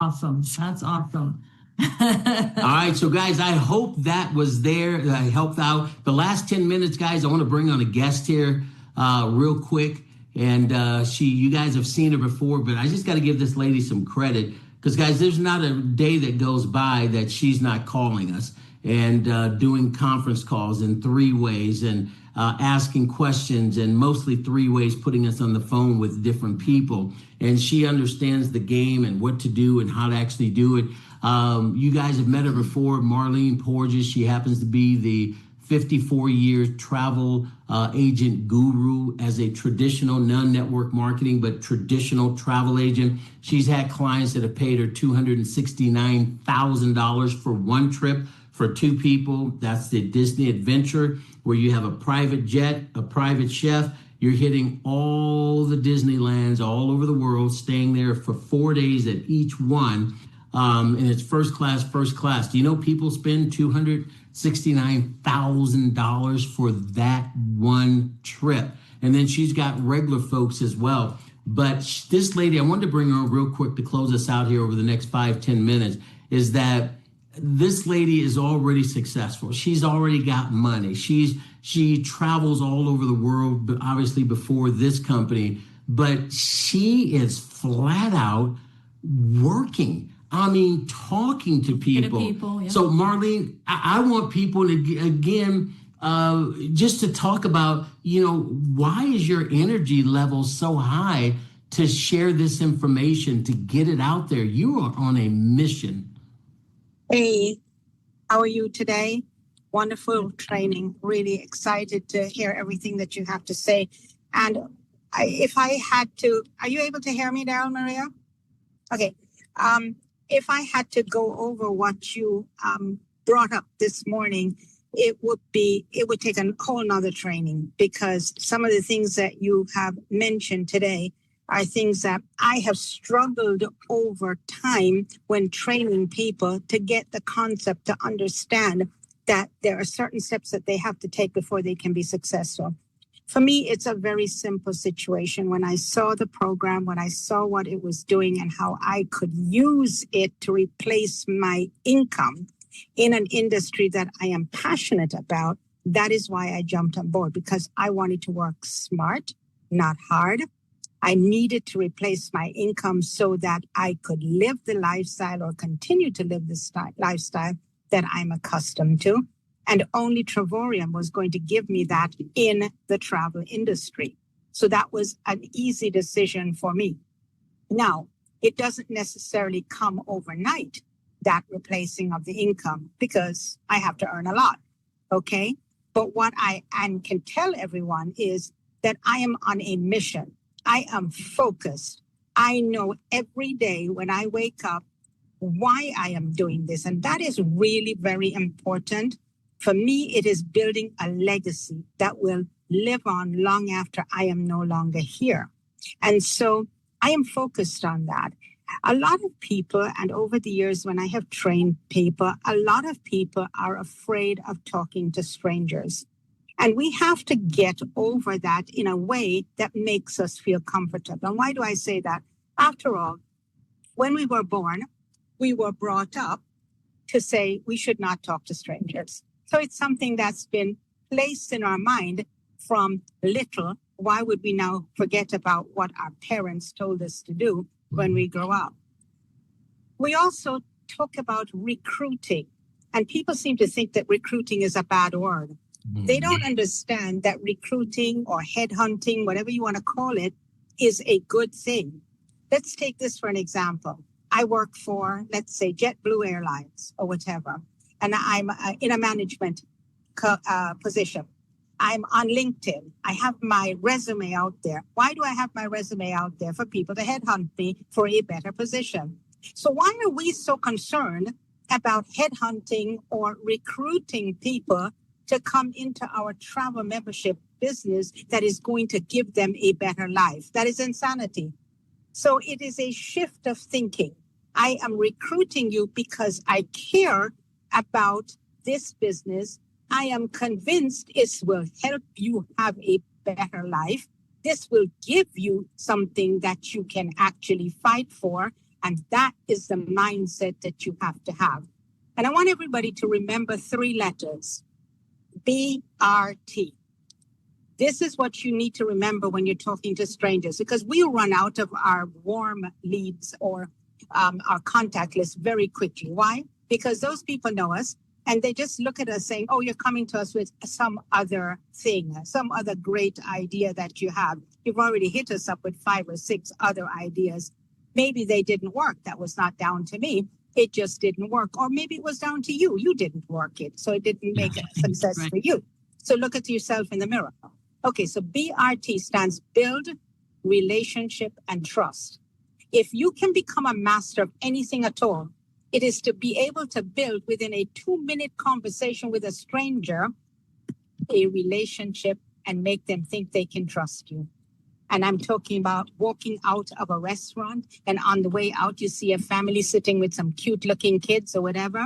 Awesome. That's awesome. All right, so guys, I hope that was there, helped out. The last 10 minutes, guys, I want to bring on a guest here real quick. And you guys have seen her before, but I just got to give this lady some credit because, guys, there's not a day that goes by that she's not calling us and doing conference calls in 3 ways and asking questions, and mostly 3 ways, putting us on the phone with different people. And she understands the game and what to do and how to actually do it. You guys have met her before, Marlene Porges. She happens to be the 54-year travel agent guru as a traditional, non-network marketing, but traditional travel agent. She's had clients that have paid her $269,000 for one trip for 2 people. That's the Disney Adventure, where you have a private jet, a private chef. You're hitting all the Disneylands all over the world, staying there for 4 days at each one. And it's first class. Do you know people spend $269,000 for that one trip? And then she's got regular folks as well. But this lady, I wanted to bring her on real quick to close us out here over the next 5-10 minutes, is that this lady is already successful. She's already got money. She travels all over the world, but obviously before this company, but she is flat out working. I mean, talking to people. Yeah. So Marlene, I want people to, again, just to talk about, why is your energy level so high to share this information, to get it out there? You are on a mission. Hey, how are you today? Wonderful training. Really excited to hear everything that you have to say. And if I had to, are you able to hear me, Daryl Maria? Okay. If I had to go over what you brought up this morning, it would take a whole nother training, because some of the things that you have mentioned today are things that I have struggled over time when training people to get the concept, to understand that there are certain steps that they have to take before they can be successful. For me, it's a very simple situation. When I saw the program, when I saw what it was doing and how I could use it to replace my income in an industry that I am passionate about, that is why I jumped on board, because I wanted to work smart, not hard. I needed to replace my income so that I could live the lifestyle, or continue to live the lifestyle that I'm accustomed to. And only Travorium was going to give me that in the travel industry. So that was an easy decision for me. Now, it doesn't necessarily come overnight, that replacing of the income, because I have to earn a lot, okay? But what I can tell everyone is that I am on a mission. I am focused. I know every day when I wake up why I am doing this. And that is really very important. For me, it is building a legacy that will live on long after I am no longer here. And so I am focused on that. A lot of people, and over the years when I have trained people, a lot of people are afraid of talking to strangers. And we have to get over that in a way that makes us feel comfortable. And why do I say that? After all, when we were born, we were brought up to say we should not talk to strangers. So it's something that's been placed in our mind from little. Why would we now forget about what our parents told us to do when we grow up? We also talk about recruiting, and people seem to think that recruiting is a bad word. They don't understand that recruiting or headhunting, whatever you want to call it, is a good thing. Let's take this for an example. I work for, let's say, JetBlue Airlines or whatever, and I'm in a management position. I'm on LinkedIn. I have my resume out there. Why do I have my resume out there? For people to headhunt me for a better position. So why are we so concerned about headhunting or recruiting people to come into our travel membership business that is going to give them a better life? That is insanity. So it is a shift of thinking. I am recruiting you because I care about this business. I am convinced it will help you have a better life. This will give you something that you can actually fight for. And that is the mindset that you have to have. And I want everybody to remember 3 letters, BRT. This is what you need to remember when you're talking to strangers, because we'll run out of our warm leads or our contact list very quickly. Why? Because those people know us and they just look at us saying, oh, you're coming to us with some other thing, some other great idea that you have. You've already hit us up with 5 or 6 other ideas. Maybe they didn't work. That was not down to me. It just didn't work. Or maybe it was down to you. You didn't work it. So it didn't make a success Right. for you. So look at yourself in the mirror. Okay, so BRT stands build, relationship, and trust. If you can become a master of anything at all, it is to be able to build within a 2-minute conversation with a stranger a relationship and make them think they can trust you. And I'm talking about walking out of a restaurant and on the way out, you see a family sitting with some cute looking kids or whatever.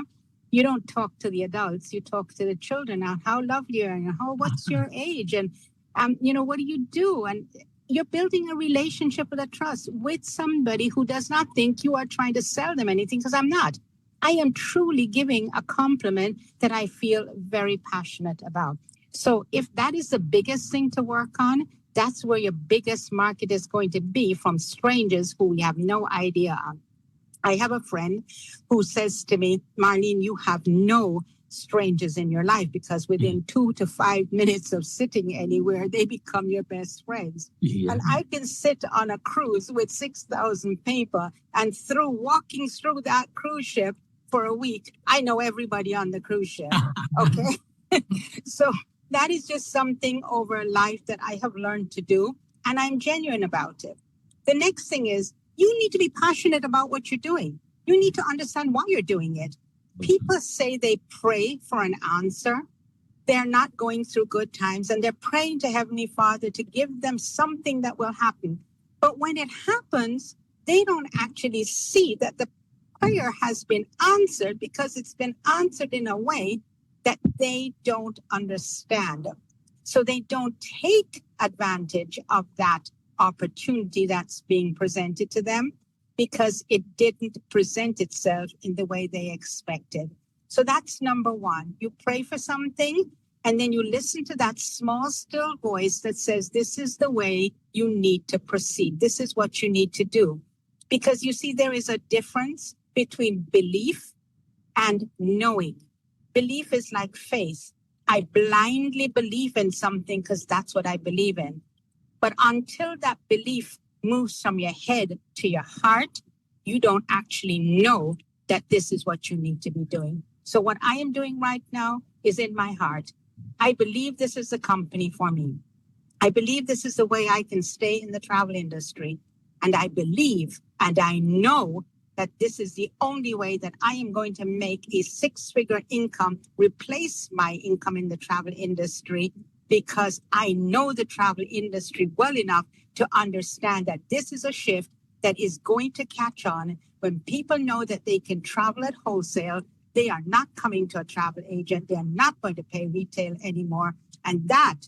You don't talk to the adults, you talk to the children. Now, how lovely are you? What's your age? And, what do you do? And you're building a relationship with a trust with somebody who does not think you are trying to sell them anything, because I'm not. I am truly giving a compliment that I feel very passionate about. So if that is the biggest thing to work on, that's where your biggest market is going to be, from strangers who we have no idea on. I have a friend who says to me, Marlene, you have no strangers in your life, because within 2 to 5 minutes of sitting anywhere, they become your best friends. Yeah. And I can sit on a cruise with 6,000 people, and walking through that cruise ship for a week, I know everybody on the cruise ship. Okay. So that is just something over life that I have learned to do, and I'm genuine about it. The next thing is, you need to be passionate about what you're doing. You need to understand why you're doing it. People say they pray for an answer. They're not going through good times, and they're praying to Heavenly Father to give them something that will happen. But when it happens, they don't actually see that the prayer has been answered, because it's been answered in a way that they don't understand. So they don't take advantage of that opportunity that's being presented to them, because it didn't present itself in the way they expected. So that's number 1. You pray for something, and then you listen to that small, still voice that says, this is the way you need to proceed. This is what you need to do. Because you see, there is a difference between belief and knowing. Belief is like faith. I blindly believe in something because that's what I believe in. But until that belief moves from your head to your heart, you don't actually know that this is what you need to be doing. So what I am doing right now is in my heart. I believe this is the company for me. I believe this is the way I can stay in the travel industry. And I believe and I know that this is the only way that I am going to make a 6-figure income, replace my income in the travel industry, because I know the travel industry well enough to understand that this is a shift that is going to catch on. When people know that they can travel at wholesale, they are not coming to a travel agent. They're not going to pay retail anymore. And that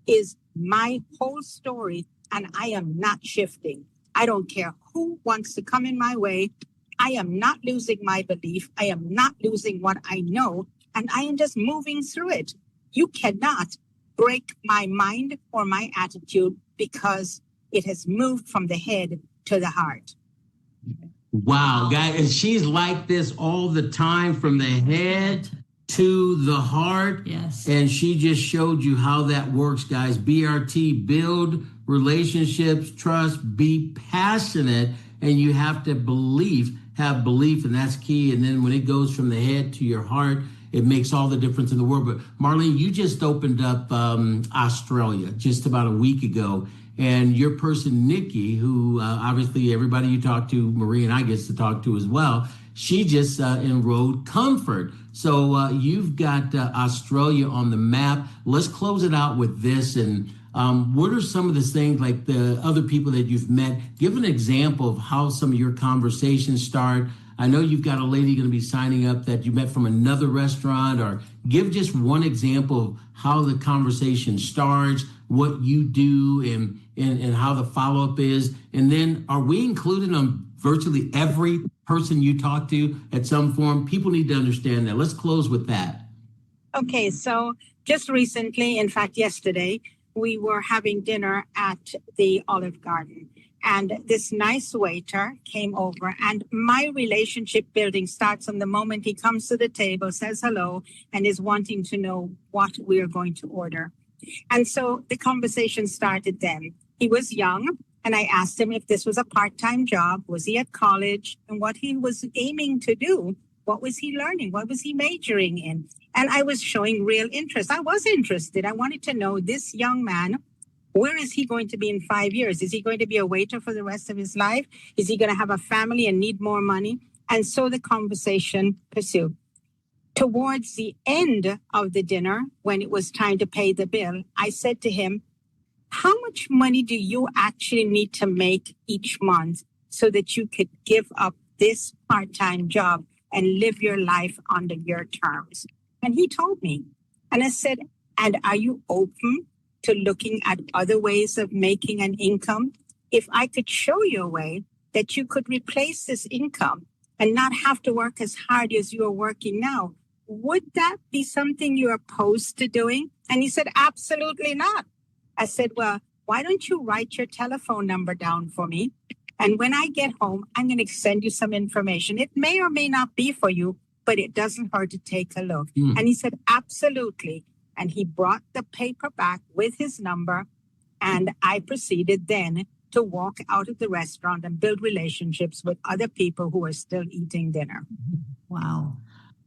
is my whole story. And I am not shifting. I don't care who wants to come in my way. I am not losing my belief. I am not losing what I know. And I am just moving through it. You cannot break my mind or my attitude, because it has moved from the head to the heart. Wow, guys, and she's like this all the time, from the head to the heart. Yes. And she just showed you how that works, guys. BRT, build relationships, trust, be passionate, and you have to have belief, and that's key. And then when it goes from the head to your heart, it makes all the difference in the world. But Marlene, you just opened up Australia just about a week ago. And your person, Nikki, who obviously everybody you talk to, Marie and I gets to talk to as well, she just enrolled Comfort. So you've got Australia on the map. Let's close it out with this. And what are some of the things, like the other people that you've met? Give an example of how some of your conversations start. I know you've got a lady going to be signing up that you met from another restaurant, or give just one example of how the conversation starts, what you do and how the follow-up is? And then are we included on virtually every person you talk to at some form? People need to understand that. Let's close with that. Okay, so just recently, in fact, yesterday, we were having dinner at the Olive Garden. And this nice waiter came over, and my relationship building starts on the moment he comes to the table, says hello, and is wanting to know what we're going to order. And so the conversation started then. He was young, and I asked him if this was a part-time job, was he at college, and what he was aiming to do. What was he learning? What was he majoring in? And I was showing real interest. I was interested. I wanted to know this young man, where is he going to be in 5 years? Is he going to be a waiter for the rest of his life? Is he going to have a family and need more money? And so the conversation pursued. Towards the end of the dinner, when it was time to pay the bill, I said to him, how much money do you actually need to make each month so that you could give up this part-time job and live your life under your terms? And he told me. And I said, and are you open to looking at other ways of making an income? If I could show you a way that you could replace this income and not have to work as hard as you are working now, would that be something you're opposed to doing? And he said, absolutely not. I said, well, why don't you write your telephone number down for me? And when I get home, I'm going to send you some information. It may or may not be for you, but it doesn't hurt to take a look. And he said, absolutely. And he brought the paper back with his number. And I proceeded then to walk out of the restaurant and build relationships with other people who are still eating dinner. Wow.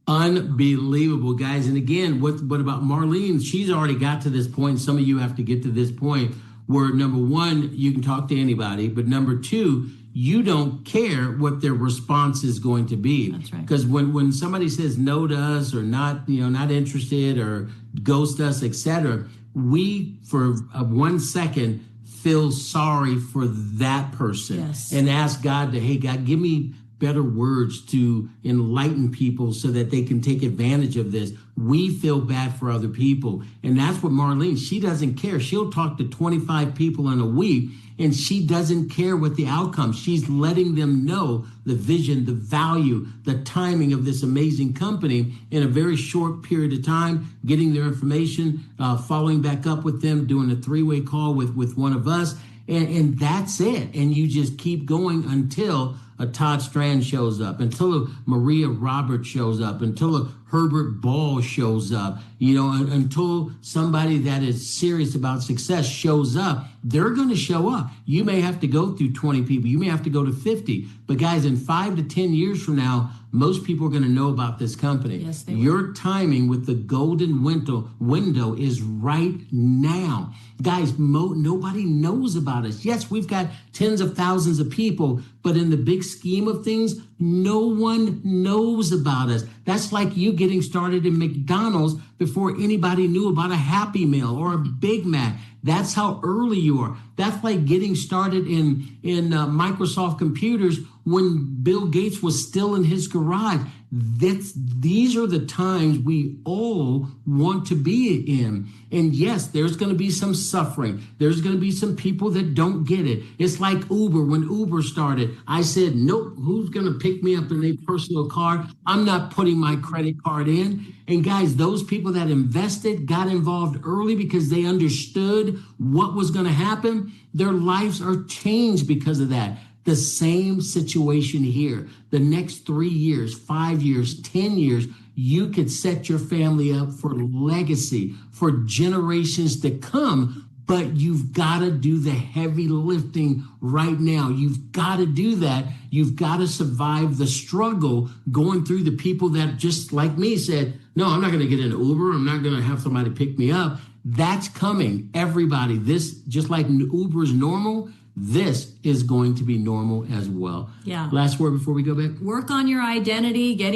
Unbelievable, guys. And again, what about Marlene? She's already got to this point. Some of you have to get to this point where, number one, you can talk to anybody. But number two, you don't care what their response is going to be. That's right. Because when somebody says no to us or not, not interested or ghost us, etc., we, for 1 second, feel sorry for that person. Yes. And ask God to, hey, God, give me better words to enlighten people so that they can take advantage of this. We feel bad for other people. And that's what Marlene, she doesn't care. She'll talk to 25 people in a week and she doesn't care what the outcome. She's letting them know the vision, the value, the timing of this amazing company in a very short period of time, getting their information, following back up with them, doing a 3-way call with one of us. And that's it. And you just keep going until a Todd Strand shows up, until a Maria Roberts shows up, until a Herbert Ball shows up, until somebody that is serious about success shows up. They're going to show up. You may have to go through 20 people. You may have to go to 50. But guys, in 5 to 10 years from now, most people are going to know about this company. Yes, they will. Your timing with the golden window is right now. Guys, nobody knows about us. Yes, we've got tens of thousands of people, but in the big scheme of things, no one knows about us. That's like you getting started in McDonald's before anybody knew about a Happy Meal or a Big Mac. That's how early you are. That's like getting started in Microsoft computers when Bill Gates was still in his garage. These are the times we all want to be in. And yes, there's going to be some suffering. There's going to be some people that don't get it. It's like Uber. When Uber started, I said, nope, who's going to pick me up in a personal car? I'm not putting my credit card in. And guys, those people that invested, got involved early because they understood what was going to happen, their lives are changed because of that. The same situation here. The next 3 years, 5 years, 10 years, you could set your family up for legacy, for generations to come, but you've got to do the heavy lifting right now. You've got to do that. You've got to survive the struggle going through the people that just like me said, no, I'm not going to get an Uber. I'm not going to have somebody pick me up. That's coming. Everybody, this, just like Uber is normal, this is going to be normal as well. Yeah. Last word before we go back. Work on your identity, get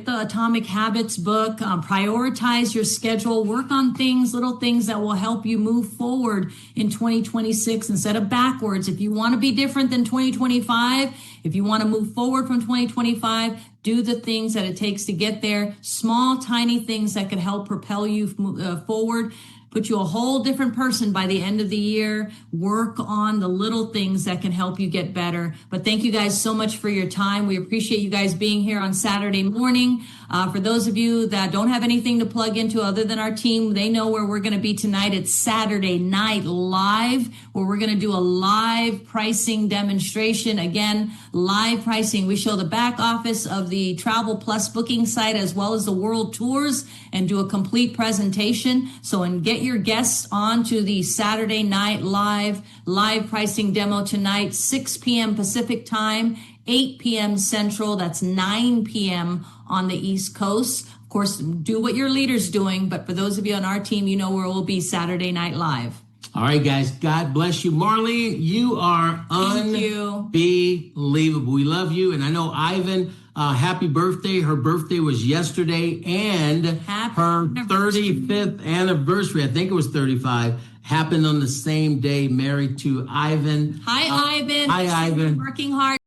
the Atomic Habits book, prioritize your schedule, work on little things that will help you move forward in 2026 instead of backwards. If you want to be different than 2025, if you want to move forward from 2025, do the things that it takes to get there. Small, tiny things that could help propel you forward. put you a whole different person by the end of the year. Work on the little things that can help you get better. But thank you guys so much for your time. We appreciate you guys being here on Saturday morning. For those of you that don't have anything to plug into other than our team, they know where we're going to be tonight. It's Saturday Night Live, where we're going to do a live pricing demonstration. Again, live pricing. We show the back office of the Travel Plus booking site as well as the world tours and do a complete presentation. So, and get your guests on to the Saturday Night Live pricing demo tonight, 6 p.m. Pacific time, 8 p.m. Central. That's 9 p.m. on the East Coast. Of course, do what your leader's doing. But for those of you on our team, you know where we'll be Saturday Night Live. All right, guys. God bless you. Marlene, you are unbelievable. We love you. And I know Ivan, happy birthday. Her birthday was yesterday. And her 35th anniversary, I think it was 35, happened on the same day, married to Ivan. Hi, Ivan. Hi, Ivan. Working hard.